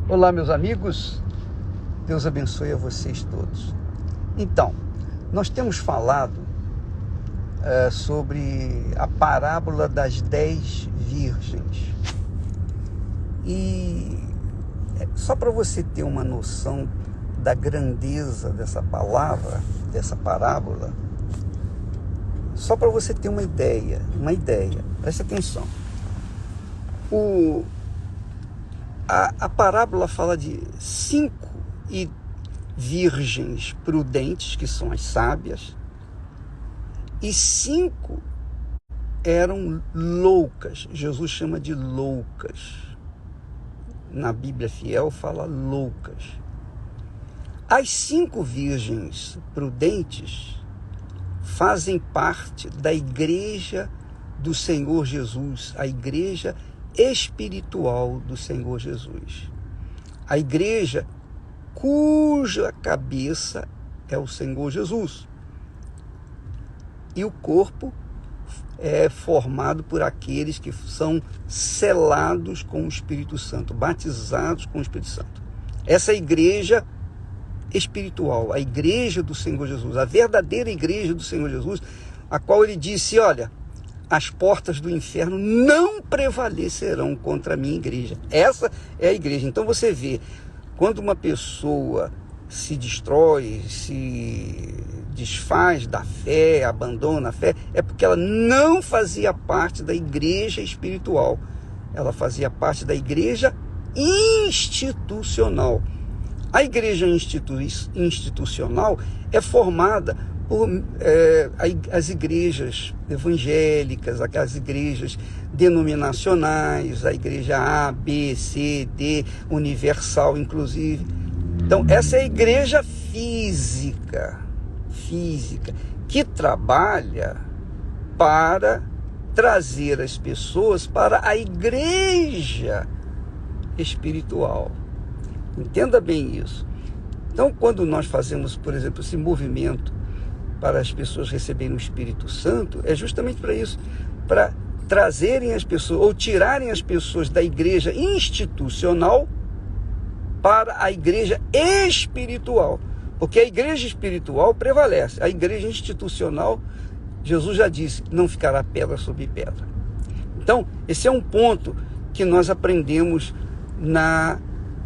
Olá, meus amigos, Deus abençoe a vocês todos. Então, nós temos falado sobre a parábola das 10 virgens. E só para você ter uma noção da grandeza dessa palavra, dessa parábola, só para você ter uma ideia, preste atenção. A parábola fala de 5 virgens prudentes, que são as sábias, e 5 eram loucas. Jesus chama de loucas. Na Bíblia Fiel fala loucas. As 5 virgens prudentes fazem parte da igreja do Senhor Jesus, a igreja espiritual do Senhor Jesus. A igreja cuja cabeça é o Senhor Jesus. E o corpo é formado por aqueles que são selados com o Espírito Santo, batizados com o Espírito Santo. Essa é a igreja espiritual, a igreja do Senhor Jesus, a verdadeira igreja do Senhor Jesus, a qual ele disse, olha, as portas do inferno não prevalecerão contra a minha igreja. Essa é a igreja. Então você vê, quando uma pessoa se destrói, se desfaz da fé, abandona a fé, é porque ela não fazia parte da igreja espiritual. Ela fazia parte da igreja institucional. A igreja institucional é formada por as igrejas evangélicas, as igrejas denominacionais, a igreja A, B, C, D, universal inclusive. Então essa é a igreja física, que trabalha para trazer as pessoas para a igreja espiritual. Entenda bem isso. Então, quando nós fazemos, por exemplo, esse movimento para as pessoas receberem o Espírito Santo, é justamente para isso, para trazerem as pessoas, ou tirarem as pessoas da igreja institucional para a igreja espiritual. Porque a igreja espiritual prevalece. A igreja institucional, Jesus já disse, não ficará pedra sobre pedra. Então, esse é um ponto que nós aprendemos na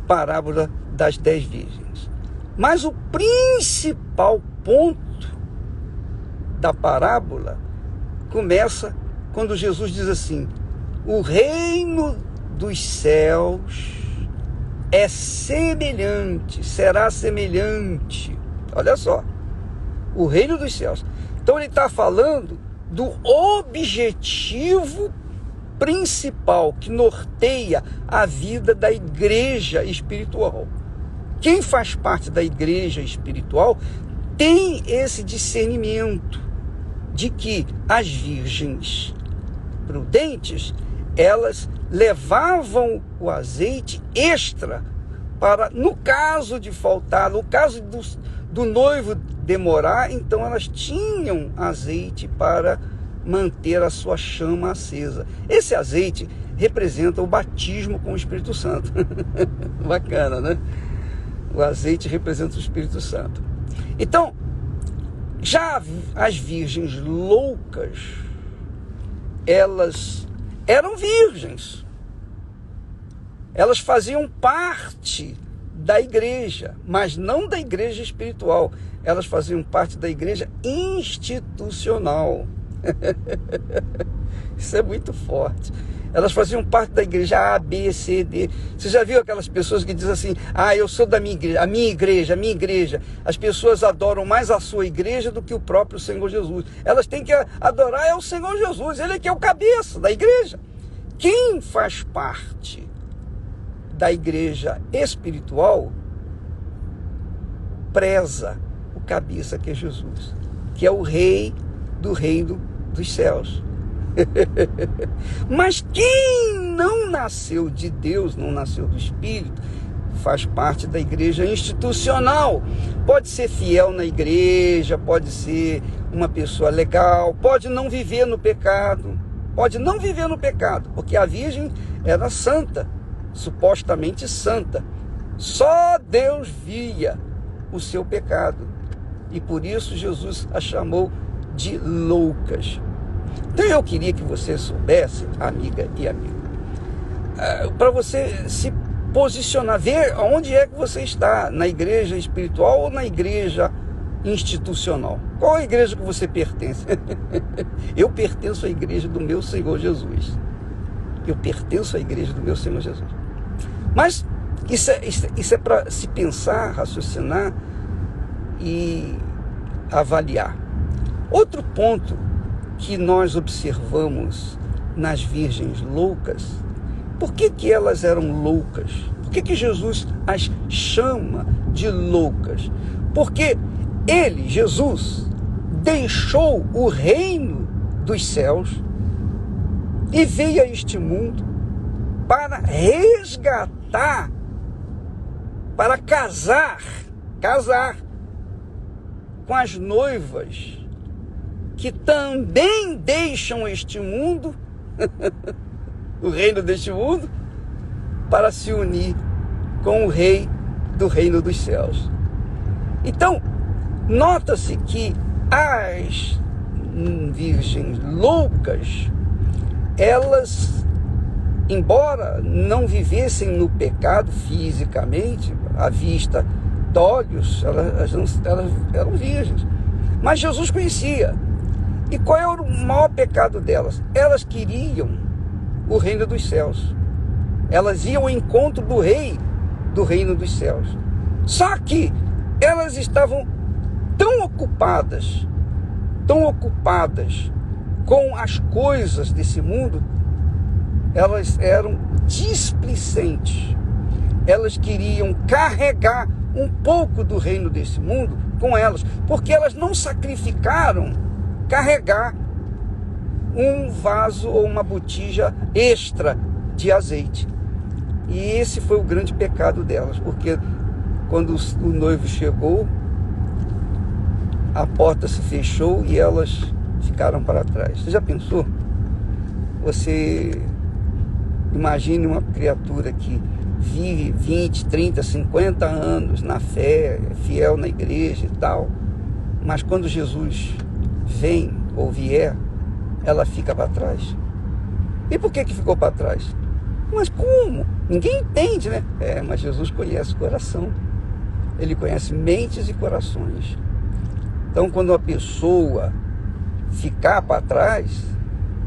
parábola das 10 virgens. Mas o principal ponto da parábola começa quando Jesus diz assim: o reino dos céus é semelhante, será semelhante. Olha só, o reino dos céus. Então ele está falando do objetivo principal que norteia a vida da igreja espiritual. Quem faz parte da igreja espiritual tem esse discernimento de que as virgens prudentes, elas levavam o azeite extra para, no caso de faltar, no caso do noivo demorar, então elas tinham azeite para manter a sua chama acesa. Esse azeite representa o batismo com o Espírito Santo. Bacana, né? O azeite representa o Espírito Santo. Então, já as virgens loucas, elas eram virgens. Elas faziam parte da igreja, mas não da igreja espiritual. Elas faziam parte da igreja institucional. Isso é muito forte. Elas faziam parte da igreja A, B, C, D. Você já viu aquelas pessoas que dizem assim: ah, eu sou da minha igreja, a minha igreja. As pessoas adoram mais a sua igreja do que o próprio Senhor Jesus. Elas têm que adorar o Senhor Jesus. Ele é que é o cabeça da igreja. Quem faz parte da igreja espiritual preza o cabeça, que é Jesus, que é o rei do reino dos céus. Mas quem não nasceu de Deus, não nasceu do Espírito, faz parte da igreja institucional. Pode ser fiel na igreja, pode ser uma pessoa legal, pode não viver no pecado, porque a virgem era santa, supostamente santa, Só Deus via o seu pecado. E por isso Jesus a chamou de loucas. Então eu queria que você soubesse, amiga e amigo, para você se posicionar, ver onde é que você está, na igreja espiritual ou na igreja institucional. Qual a igreja que você pertence? Eu pertenço à igreja do meu Senhor Jesus. Eu pertenço à igreja do meu Senhor Jesus. Mas isso é para se pensar, raciocinar e avaliar. Outro ponto que nós observamos nas virgens loucas, por que elas eram loucas? Por que Jesus as chama de loucas? Porque ele, Jesus, deixou o reino dos céus e veio a este mundo para resgatar, para casar com as noivas que também deixam este mundo, o reino deste mundo, para se unir com o rei do reino dos céus. Então, nota-se que as virgens loucas, elas, embora não vivessem no pecado fisicamente, à vista de olhos, elas eram virgens. Mas Jesus conhecia. E qual era o maior pecado delas? Elas queriam o reino dos céus. Elas iam ao encontro do rei do reino dos céus. Só que elas estavam tão ocupadas com as coisas desse mundo, elas eram displicentes. Elas queriam carregar um pouco do reino desse mundo com elas, porque elas não sacrificaram carregar um vaso ou uma botija extra de azeite. E esse foi o grande pecado delas, porque quando o noivo chegou, a porta se fechou e elas ficaram para trás. Você já pensou? Você imagine uma criatura que vive 20, 30, 50 anos na fé, fiel na igreja e tal, mas quando Jesus vem ou vier, ela fica para trás. E por que ficou para trás? Mas como? Ninguém entende, né? Mas Jesus conhece o coração. Ele conhece mentes e corações. Então, quando a pessoa ficar para trás,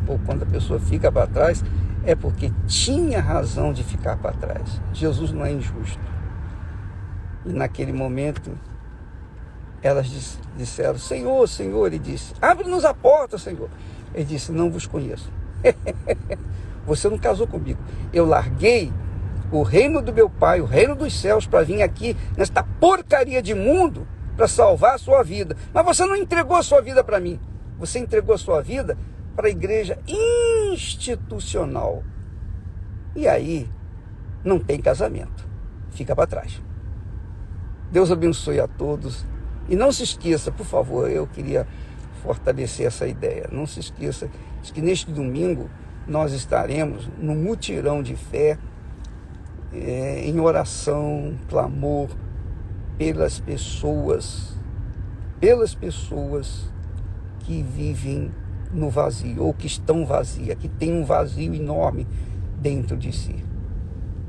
ou quando a pessoa fica para trás, é porque tinha razão de ficar para trás. Jesus não é injusto. E naquele momento, elas disseram: Senhor, Senhor. Ele disse: abre-nos a porta, Senhor. Ele disse: não vos conheço. Você não casou comigo. Eu larguei o reino do meu pai, o reino dos céus, para vir aqui nesta porcaria de mundo para salvar a sua vida. Mas você não entregou a sua vida para mim. Você entregou a sua vida para a igreja institucional. E aí não tem casamento. Fica para trás. Deus abençoe a todos. E não se esqueça, por favor, eu queria fortalecer essa ideia. Não se esqueça de que neste domingo nós estaremos no mutirão de fé, em oração, clamor pelas pessoas que vivem no vazio, ou que estão vazias, que têm um vazio enorme dentro de si.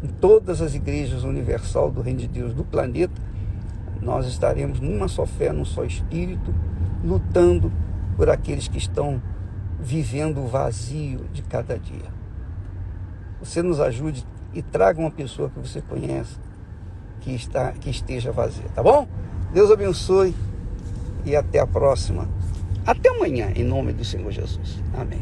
Em todas as igrejas universal do Reino de Deus do planeta, nós estaremos numa só fé, num só espírito, lutando por aqueles que estão vivendo o vazio de cada dia. Você nos ajude e traga uma pessoa que você conhece que esteja vazia, tá bom? Deus abençoe e até a próxima. Até amanhã, em nome do Senhor Jesus. Amém.